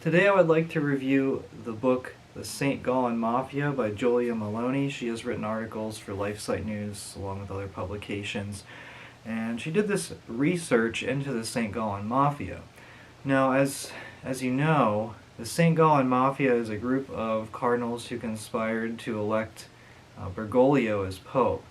Today I would like to review the book The St. Gallen Mafia by Julia Meloni. She has written articles for LifeSite News along with other publications, and she did this research into the St. Gallen Mafia. Now, as you know, the St. Gallen Mafia is a group of cardinals who conspired to elect Bergoglio as Pope.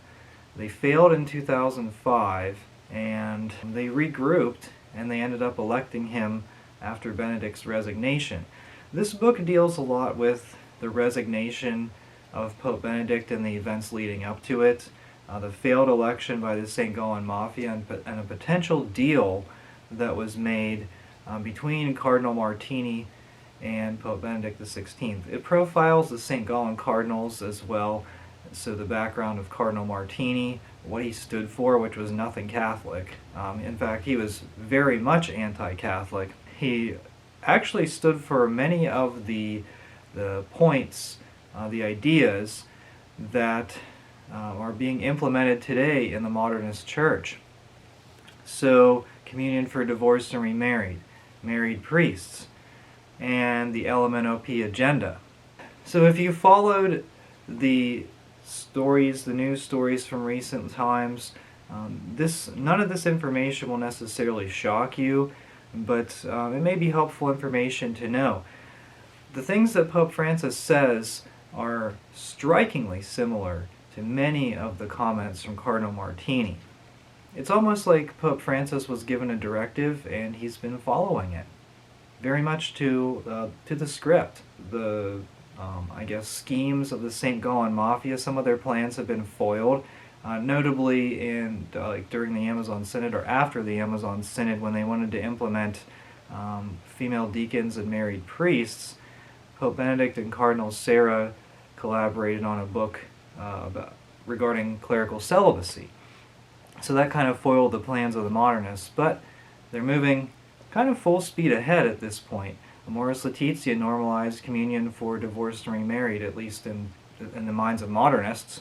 They failed in 2005, and they regrouped, and they ended up electing him after Benedict's resignation. This book deals a lot with the resignation of Pope Benedict and the events leading up to it, the failed election by the St. Gallen Mafia, and a potential deal that was made between Cardinal Martini and Pope Benedict XVI. It profiles the St. Gallen cardinals as well, so the background of Cardinal Martini, what he stood for, which was nothing Catholic. In fact, he was very much anti-Catholic. He actually stood for many of the points, the ideas that are being implemented today in the modernist church. So, communion for divorced and remarried, married priests, and the LMNOP agenda. So if you followed the stories, the news stories from recent times, none of this information will necessarily shock you, but it may be helpful information to know. The things that Pope Francis says are strikingly similar to many of the comments from Cardinal Martini. It's almost like Pope Francis was given a directive and he's been following it, very much to the script. The I guess schemes of the St. Gallen Mafia, some of their plans have been foiled. Notably in during the Amazon Synod, or after the Amazon Synod, when they wanted to implement female deacons and married priests, Pope Benedict and Cardinal Sarah collaborated on a book regarding clerical celibacy. So that kind of foiled the plans of the modernists, but they're moving kind of full speed ahead at this point. Amoris Laetitia normalized communion for divorced and remarried, at least in the minds of modernists.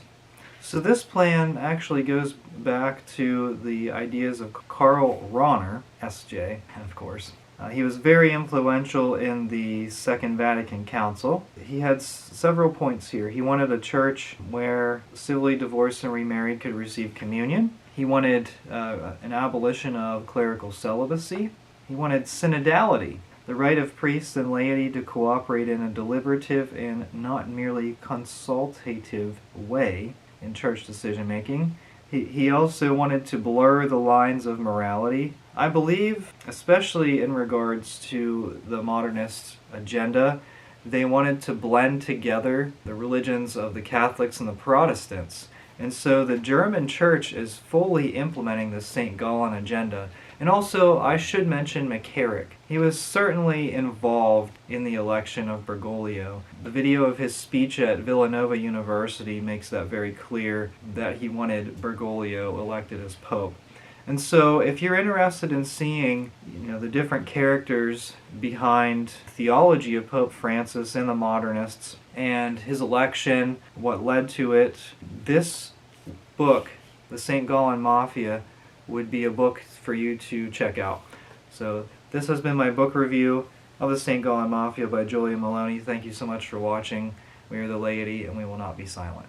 So this plan actually goes back to the ideas of Karl Rahner, S.J., of course. He was very influential in the Second Vatican Council. He had several points here. He wanted a church where civilly divorced and remarried could receive communion. He wanted an abolition of clerical celibacy. He wanted synodality, the right of priests and laity to cooperate in a deliberative and not merely consultative way in church decision-making. He also wanted to blur the lines of morality. I believe, especially in regards to the modernist agenda, they wanted to blend together the religions of the Catholics and the Protestants. And so the German church is fully implementing the St. Gallen agenda. And also, I should mention McCarrick. He was certainly involved in the election of Bergoglio. The video of his speech at Villanova University makes that very clear, that he wanted Bergoglio elected as Pope. And so, if you're interested in seeing, the different characters behind theology of Pope Francis and the modernists, and his election, what led to it, this book, The St. Gallen Mafia, would be a book for you to check out. So this has been my book review of The St. Gallen Mafia by Julia Meloni. Thank you so much for watching. We are the laity, and we will not be silent.